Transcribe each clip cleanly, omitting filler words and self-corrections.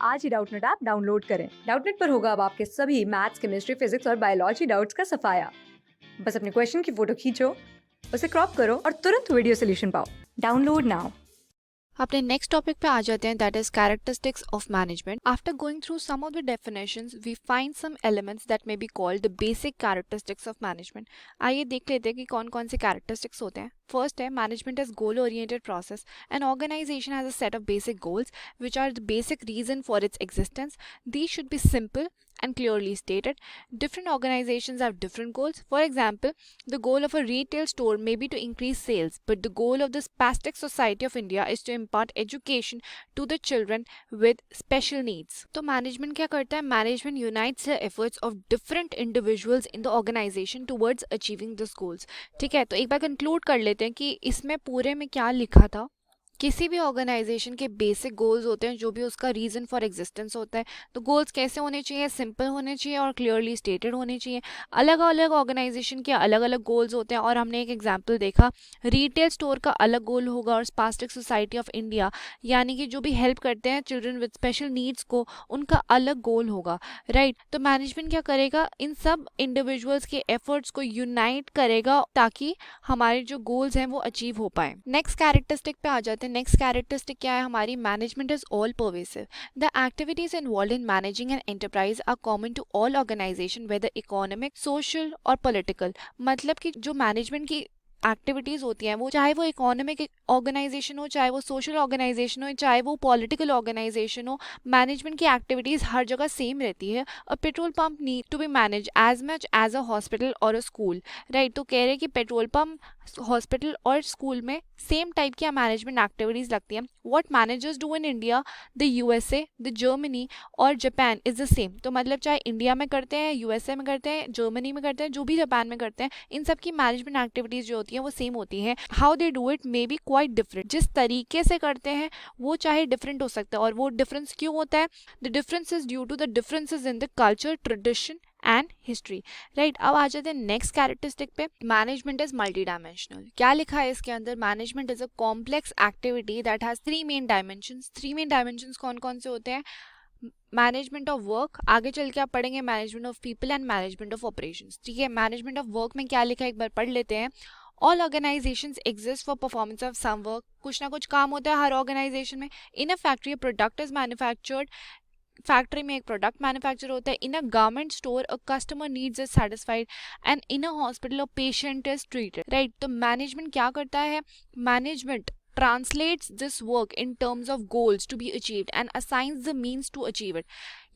आज ही Doubtnut app download करें। Doubtnut पर होगा अब आपके सभी मैथ्स, केमिस्ट्री, फिजिक्स और बायोलॉजी डाउट्स का सफाया। बस अपने क्वेश्चन की फोटो खींचो, उसे क्रॉप करो और तुरंत वीडियो सोल्यूशन पाओ। Download now. अपने नेक्स्ट टॉपिक पे आ जाते हैं, that is characteristics of management. After going through some of the definitions we find some elements that may be called the basic characteristics of management. आइए देख लेते हैं कि कौन कौन से कैरेक्टरिस्टिक्स होते हैं। फर्स्ट है management is goal oriented process. An organisation has a set of basic goals which are the basic reason for its existence. These should be simple and clearly stated. Different organizations have different goals. For example, the goal of a retail store may be to increase sales, but the goal of the Spastic Society of India is to impart education to the children with special needs. तो management क्या करता है? Management unites the efforts of different individuals in the organization towards achieving these goals. ठीक है, तो एक बार conclude कर लेते हैं कि इसमें पूरे में क्या लिखा था। किसी भी ऑर्गेनाइजेशन के बेसिक गोल्स होते हैं, जो भी उसका रीज़न फॉर एग्जिस्टेंस होता है। तो गोल्स कैसे होने चाहिए? सिंपल होने चाहिए और क्लियरली स्टेटेड होने चाहिए। अलग अलग ऑर्गेनाइजेशन के अलग अलग गोल्स होते हैं और हमने एक एग्जांपल देखा, रिटेल स्टोर का अलग गोल होगा और स्पास्टिक सोसाइटी ऑफ इंडिया यानी कि जो भी हेल्प करते हैं चिल्ड्रन विद स्पेशल नीड्स को, उनका अलग गोल होगा, राइट। तो मैनेजमेंट क्या करेगा? इन सब इंडिविजुअल्स के एफर्ट्स को यूनाइट करेगा ताकि हमारे जो गोल्स हैं वो अचीव हो पाए। नेक्स्ट कैरेक्टरिस्टिक पे आ जाते हैं। नेक्स्ट कैरेक्टरिस्टिक क्या है हमारी? Management is all pervasive. The activities involve in managing an enterprise are common to all organisation whether economic, social और पॉलिटिकल। मतलब कि जो मैनेजमेंट की एक्टिविटीज़ होती हैं वो चाहे वो इकोनॉमिक ऑर्गेनाइजेशन हो, चाहे वो सोशल ऑर्गेनाइजेशन हो, चाहे वो पॉलिटिकल ऑर्गेनाइजेशन हो, मैनेजमेंट की एक्टिविटीज़ हर जगह सेम रहती है। A petrol pump need to be manage as much as a hospital और अ स्कूल, राइट। तो कह रहे हैं कि पेट्रोल पंप, हॉस्पिटल और स्कूल में सेम टाइप की मैनेजमेंट एक्टिविटीज़ लगती हैं। What managers do in India, the USA, the Germany और जापान इज़ द सेम। तो मतलब चाहे इंडिया में करते हैं, यूएसए में करते हैं, जर्मनी में करते हैं, जो भी जापान में करते हैं, इन सब की मैनेजमेंट एक्टिविटीज़ जो होती हैं वो सेम होती हैं। How they do it may be quite different. जिस तरीके से करते हैं वो चाहे डिफरेंट हो सकता है। और वो डिफरेंस क्यों होता है? The difference is due to the differences in the culture, tradition and history, right. अब आ जाते हैं नेक्स्ट कैरेक्टरिस्टिक पे। Management is multi dimensional. क्या लिखा है इसके अंदर? Management is a complex activity that has three main dimensions. Three main dimensions कौन कौन से होते हैं? मैनेजमेंट ऑफ वर्क, आगे चल के आप पढ़ेंगे management of people and management of operations. ठीक है, मैनेजमेंट ऑफ वर्क में क्या लिखा है एक बार पढ़ लेते हैं। All organisations exist for performance of some work. कुछ ना कुछ काम होता है हर ऑर्गेनाइजेशन में। In a factory a product is manufactured. Factory में एक प्रोडक्ट मैन्युफैक्चर होता है। In a garment store a customer needs is satisfied and in a hospital a patient is treated, right. तो मैनेजमेंट क्या करता है? Management translates this work in terms of goals to be achieved and assigns the means to achieve it।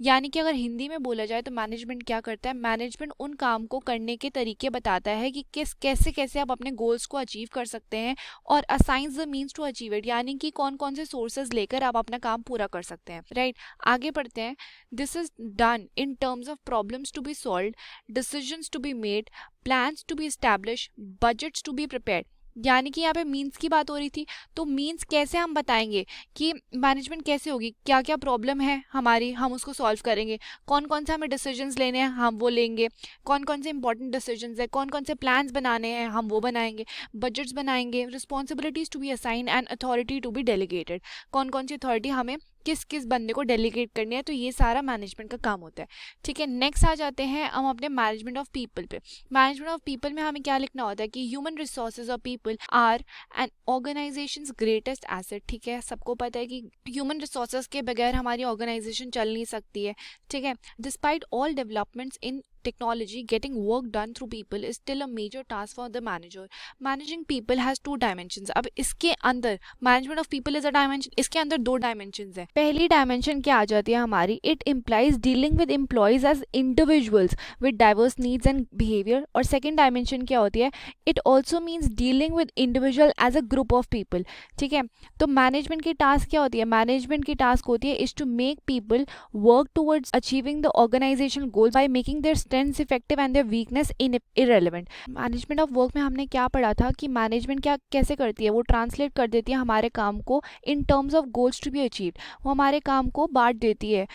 यानी कि अगर हिंदी में बोला जाए तो मैनेजमेंट क्या करता है? मैनेजमेंट उन काम को करने के तरीके बताता है कि कैसे कैसे आप अपने गोल्स को अचीव कर सकते हैं और assigns the means to achieve it, यानी कि कौन कौन से सोर्सेज लेकर आप अपना काम पूरा कर सकते हैं, राइट। आगे बढ़ते हैं। This is done in terms of problems to be solve, decisions to be made, plans to be establish, budgets to be prepared. यानी कि यहाँ पे मीन्स की बात हो रही थी, तो मीन्स कैसे हम बताएंगे कि मैनेजमेंट कैसे होगी? क्या क्या प्रॉब्लम है हमारी, हम उसको सॉल्व करेंगे। कौन कौन से हमें डिसीजंस लेने हैं, हम वो लेंगे। कौन कौन से इंपॉर्टेंट डिसीजंस है, कौन कौन से प्लान्स बनाने हैं, हम वो बनाएंगे। बजट्स बनाएंगे। Responsibilities to be assign and authority to be delegated. कौन कौन सी अथॉरिटी हमें किस किस बंदे को डेलीगेट करनी है, तो ये सारा मैनेजमेंट का काम होता है। ठीक है, नेक्स्ट आ जाते हैं हम अपने मैनेजमेंट ऑफ पीपल पे। मैनेजमेंट ऑफ पीपल में हमें क्या लिखना होता है कि human resources of people are an organisation's greatest asset. ठीक है, सबको पता है कि ह्यूमन रिसोर्सेज के बगैर हमारी ऑर्गेनाइजेशन चल नहीं सकती है। ठीक है, despite all developments in technology, getting work done through people is still a major task for the manager. Managing people has two dimensions. अब इसके अंदर management of people is a dimension, इसके अंदर दो dimensions हैं। पहली dimension क्या आ जाती है हमारी? It implies dealing with employees as individuals with diverse needs and behavior। और second dimension क्या होती है? It also means dealing with individual as a group of people। ठीक है, तो management की task क्या होती है? management की task होती है is to make people work towards achieving the organization goals by making their strengths effective and their weakness in irrelevant. Management of work में हमने क्या पढ़ा था कि मैनेजमेंट क्या कैसे करती है, वो ट्रांसलेट कर देती है हमारे काम को in terms of goals to be achieved. वो हमारे काम को बांट देती है,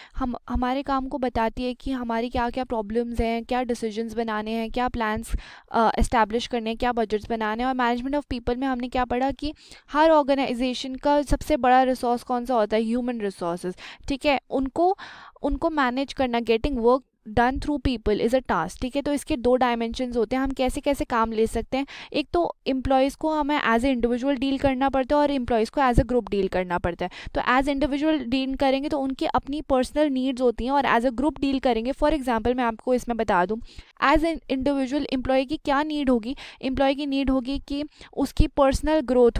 हमारे काम को बताती है कि हमारी क्या क्या प्रॉब्लम्स हैं, क्या डिसीजंस बनाने हैं, क्या प्लान्स एस्टैब्लिश करने हैं, क्या बजट्स बनाने हैं। और मैनेजमेंट ऑफ पीपल में हमने क्या पढ़ा कि हर ऑर्गेनाइजेशन का सबसे बड़ा रिसोर्स कौन सा होता है, ह्यूमन रिसोर्सेज। ठीक है, उनको मैनेज करना, getting work done through people is a task. ठीक है, तो इसके दो डायमेंशंस होते हैं, हम कैसे कैसे काम ले सकते हैं। एक तो एम्प्लॉयज़ को हमें एज ए इंडिविजुअल डील करना पड़ता है और एम्प्लॉयज़ को एज अ ग्रुप डील करना पड़ता है। तो एज इंडिविजुअल डील करेंगे तो उनकी अपनी पर्सनल नीड्स होती हैं, और एज अ ग्रुप डील करेंगे, फॉर एग्जाम्पल मैं आपको इसमें बता दूँ, एज एन इंडिविजुअल एम्प्लॉय की क्या नीड होगी, एम्प्लॉय की नीड होगी कि उसकी पर्सनल ग्रोथ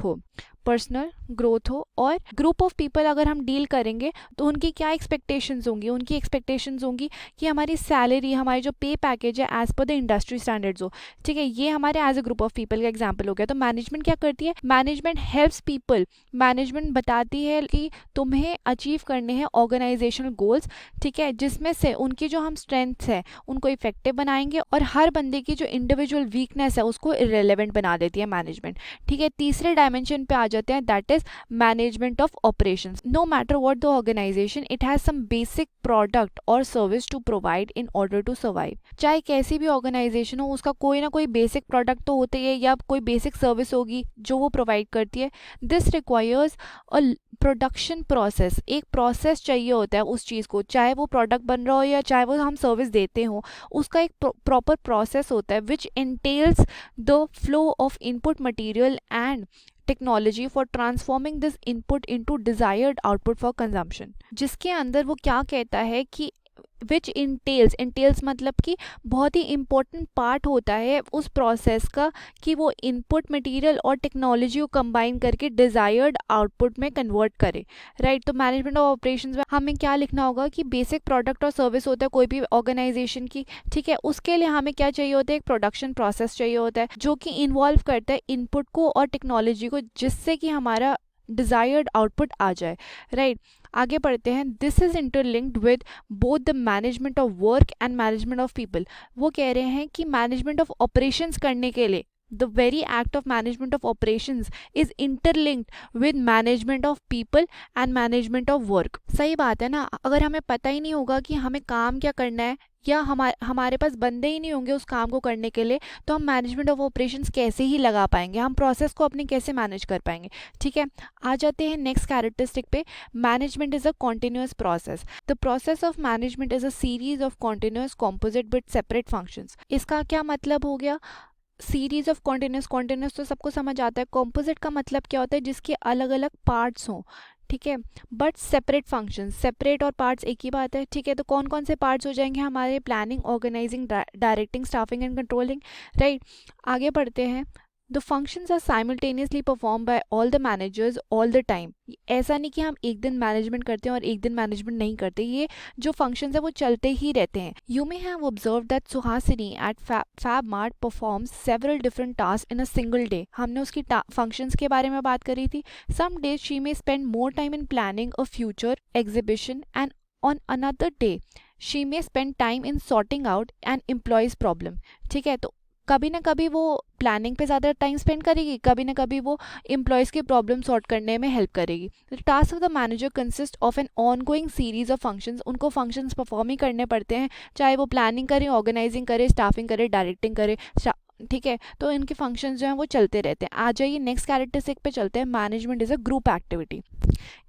हो, और ग्रुप ऑफ पीपल अगर हम डील करेंगे तो उनकी क्या एक्सपेक्टेशंस होंगी, उनकी एक्सपेक्टेशंस होंगी कि हमारी सैलरी, हमारी जो पे पैकेज है as per the industry standards हो। ठीक है, ये हमारे as a group of people का एग्जांपल हो गया। तो मैनेजमेंट क्या करती है, मैनेजमेंट हेल्प्स पीपल, मैनेजमेंट बताती है कि तुम्हें अचीव करने हैं ऑर्गेनाइजेशनल गोल्स। ठीक है, जिसमें से उनकी जो हम स्ट्रेंथ्स है उनको इफेक्टिव बनाएंगे, और हर बंदे की जो इंडिविजुअल वीकनेस है उसको इररिलेवेंट बना देती है मैनेजमेंट। ठीक है, तीसरे डायमेंशन पे आ जाते हैं, that is management of operations. No matter what the organisation, it has some basic product or service to provide in order to survive. चाहे कैसी भी ऑर्गेनाइजेशन हो, उसका कोई ना कोई बेसिक प्रोडक्ट तो होता ही है, या कोई बेसिक सर्विस होगी जो वो प्रोवाइड करती है। This requires a production process, एक प्रोसेस चाहिए होता है उस चीज़ को, चाहे वो प्रोडक्ट बन रहा हो या चाहे वो हम सर्विस देते हो, उसका एक प्रॉपर प्रोसेस होता है which entails the flow of input material and technology for transforming this input into desired output for consumption. जिसके अंदर वो क्या कहता है कि विच इंटेल्स मतलब कि बहुत ही इम्पोर्टेंट पार्ट होता है उस प्रोसेस का, कि वो इनपुट मटेरियल और टेक्नोलॉजी को कंबाइन करके डिजायर्ड आउटपुट में कन्वर्ट करे। राइट, तो मैनेजमेंट ऑफ ऑपरेशंस में हमें क्या लिखना होगा कि बेसिक प्रोडक्ट और सर्विस होता है कोई भी ऑर्गेनाइजेशन की। ठीक है, उसके लिए हमें क्या चाहिए होता है, एक प्रोडक्शन प्रोसेस चाहिए होता है जो कि इन्वॉल्व करता है इनपुट को और टेक्नोलॉजी को, जिससे कि हमारा डिजायर्ड आउटपुट आ जाए। राइट, आगे बढ़ते हैं। This is interlinked with both the management of work and management of people. वो कह रहे हैं कि मैनेजमेंट ऑफ ऑपरेशंस करने के लिए the very act of management of operations is interlinked with management of people and management of work. सही बात है ना, अगर हमें पता ही नहीं होगा कि हमें काम क्या करना है, या हमारे पास बंदे ही नहीं होंगे उस काम को करने के लिए, तो हम मैनेजमेंट ऑफ ऑपरेशंस कैसे ही लगा पाएंगे, हम प्रोसेस को अपने कैसे मैनेज कर पाएंगे। ठीक है, आ जाते हैं नेक्स्ट कैरेक्टरिस्टिक पे। Management is a continuous process. The process of management is a series of continuous composite but separate functions. इसका क्या मतलब हो गया, सीरीज ऑफ कॉन्टिन्यूस तो सबको समझ आता है। कॉम्पोजिट का मतलब क्या होता है, जिसके अलग अलग पार्ट्स हों। ठीक है, बट सेपरेट फंक्शन, सेपरेट और पार्ट्स एक ही बात है। ठीक है, तो कौन कौन से पार्ट्स हो जाएंगे हमारे, planning, organising, directing, staffing and controlling. Right, आगे बढ़ते हैं। The functions are simultaneously perform by all the managers all the time. ऐसा नहीं कि हम एक दिन मैनेजमेंट करते हैं और एक दिन मैनेजमेंट नहीं करते, ये जो फंक्शंस है वो चलते ही रहते हैं। You may have observe that Suhasini at Fab Mart performs several different task in a single day. हमने उसकी फंक्शंस के बारे में बात करी थी। Some days she may spend more time in planning a future exhibition and on another day she may spend time in sorting out an employee's problem. ठीक है, तो कभी ना कभी वो प्लानिंग पे ज़्यादा टाइम स्पेंड करेगी, कभी ना कभी वो एम्प्लॉयज़ की प्रॉब्लम सॉर्ट करने में हेल्प करेगी। The task of the manager consist of an ongoing series of functions. उनको फंक्शंस परफॉर्म ही करने पड़ते हैं, चाहे वो प्लानिंग करें, ऑर्गेनाइजिंग करें, स्टाफिंग करें, डायरेक्टिंग करें। ठीक है, तो इनके फंक्शंस जो हैं वो चलते रहते हैं। आ जाइए नेक्स्ट कैरेक्टरिस्टिक पे चलते हैं। Management is a group activity.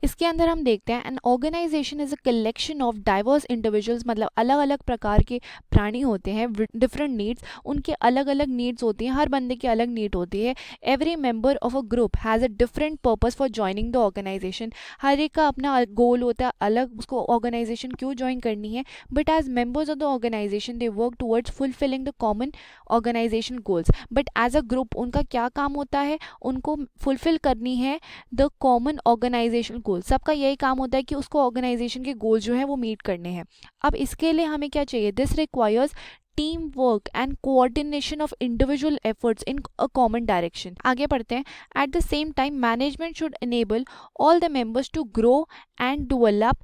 इसके अंदर हम देखते हैं an organisation is a collection of diverse individuals, मतलब अलग अलग प्रकार के प्राणी होते हैं, डिफरेंट नीड्स, उनके अलग अलग नीड्स होती हैं, हर बंदे की अलग नीड होती है। Every member of a group has a different purpose for joining the organisation. हर एक का अपना गोल होता है अलग, उसको ऑर्गेनाइजेशन क्यों ज्वाइन करनी है। But as members of the organisation they work towards fulfilling the common organisation goals. But as a group उनका क्या काम होता है, उनको फुलफिल करनी है द कॉमन ऑर्गेनाइजेशन गोल। सबका यही काम होता है कि उसको ऑर्गेनाइजेशन के गोल जो है वो मीट करने हैं। अब इसके लिए हमें क्या चाहिए, this requires team work and coordination of individual efforts in a common direction. आगे बढ़ते हैं। At the same time management should enable all the members to grow and develop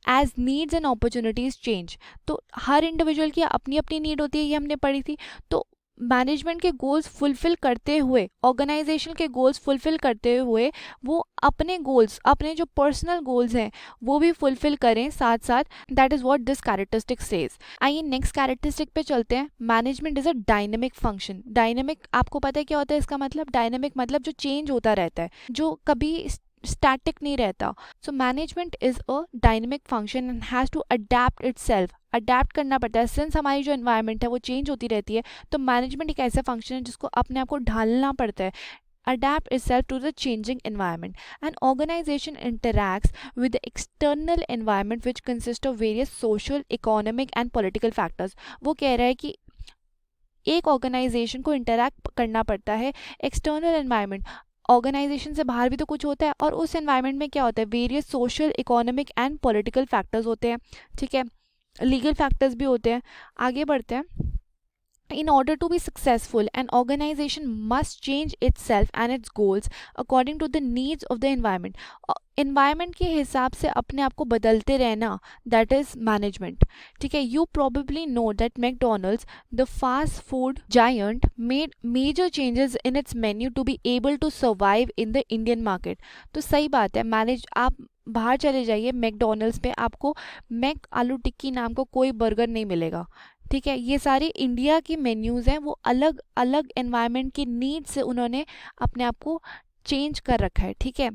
as needs and opportunities change. तो हर individual की अपनी अपनी need होती है, ये हमने पढ़ी थी। तो मैनेजमेंट के गोल्स फुलफिल करते हुए, ऑर्गेनाइजेशन के गोल्स फुलफिल करते हुए वो अपने गोल्स, अपने जो पर्सनल गोल्स हैं वो भी फुलफिल करें साथ साथ। That is what this characteristic says. आइए नेक्स्ट कैरेक्टरिस्टिक पे चलते हैं। Management is a dynamic function. Dynamic आपको पता है क्या होता है इसका मतलब? डायनेमिक मतलब जो चेंज होता रहता है, जो कभी स्टैटिक नहीं रहता। So management is a dynamic function and has to adapt itself. Adapt करना पड़ता है, सिंस हमारी जो एनवायरनमेंट है वो चेंज होती रहती है। तो मैनेजमेंट एक ऐसा फंक्शन है जिसको अपने आप को ढालना पड़ता है, adapt itself to the changing environment. An organization interacts with the external environment which consists of various social, economic and political factors. वो कह रहा है कि एक ऑर्गेनाइजेशन को इंटरैक्ट करना पड़ता है एक्सटर्नल एनवायरनमेंट, ऑर्गेनाइजेशन से बाहर भी तो कुछ होता है, और उस एनवायरनमेंट में क्या होता है? Various social, economic and political factors होते हैं, ठीक है, लीगल फैक्टर्स भी होते हैं। आगे बढ़ते हैं। In order to be successful, an organization must change itself and its goals according to the needs of the environment. Environment के हिसाब से अपने आप को बदलते रहना, that is management. ठीक है, you probably know that McDonald's, the fast food giant, made major changes in its menu to be able to survive in the Indian market. तो सही बात है, आप बाहर चले जाइए मैकडोनल्ड्स पे, आपको मैक आलू टिक्की नाम का कोई बर्गर नहीं मिलेगा, ठीक है। ये सारे इंडिया के मेन्यूज़ हैं, वो अलग अलग एनवायरनमेंट की नीड से उन्होंने अपने आप को चेंज कर रखा है, ठीक है।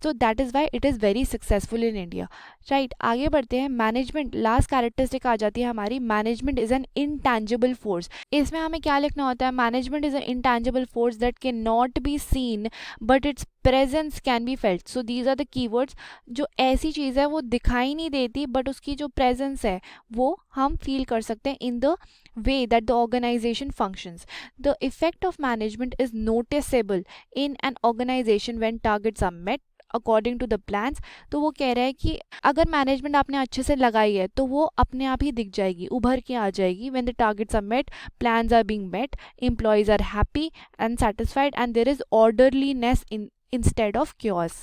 So that is why it is very successful in India, right. आगे बढ़ते हैं। मैनेजमेंट, लास्ट कैरेक्टरिस्टिक आ जाती है हमारी। Management is an intangible force. इसमें हमें क्या लिखना होता है? Management is an intangible force that can not be seen but its presence can be felt. So these are the keywords. जो ऐसी चीज़ है वो दिखाई नहीं देती बट उसकी जो प्रेजेंस है वो हम फील कर सकते हैं in the way that the organization functions. The effect of management is noticeable in an organization when targets are met according to the plans. तो वो कह रहा है कि अगर मैनेजमेंट आपने अच्छे से लगाई है तो वो अपने आप ही दिख जाएगी, उभर के आ जाएगी। When the targets are met, plans are being met, employees are happy and satisfied and there is orderliness instead of chaos.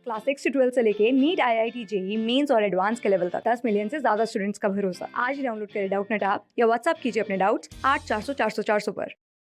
Class 6 से 12 से लेके नीट, IIT, जेई मेंस और एडवांस के लेवल तक 10 मिलियन से ज्यादा स्टूडेंट्स का भरोसा। आज ही डाउनलोड करें डाउटनेट ऐप या व्हाट्सएप कीजिए अपने डाउट्स 8400 400 400 पर।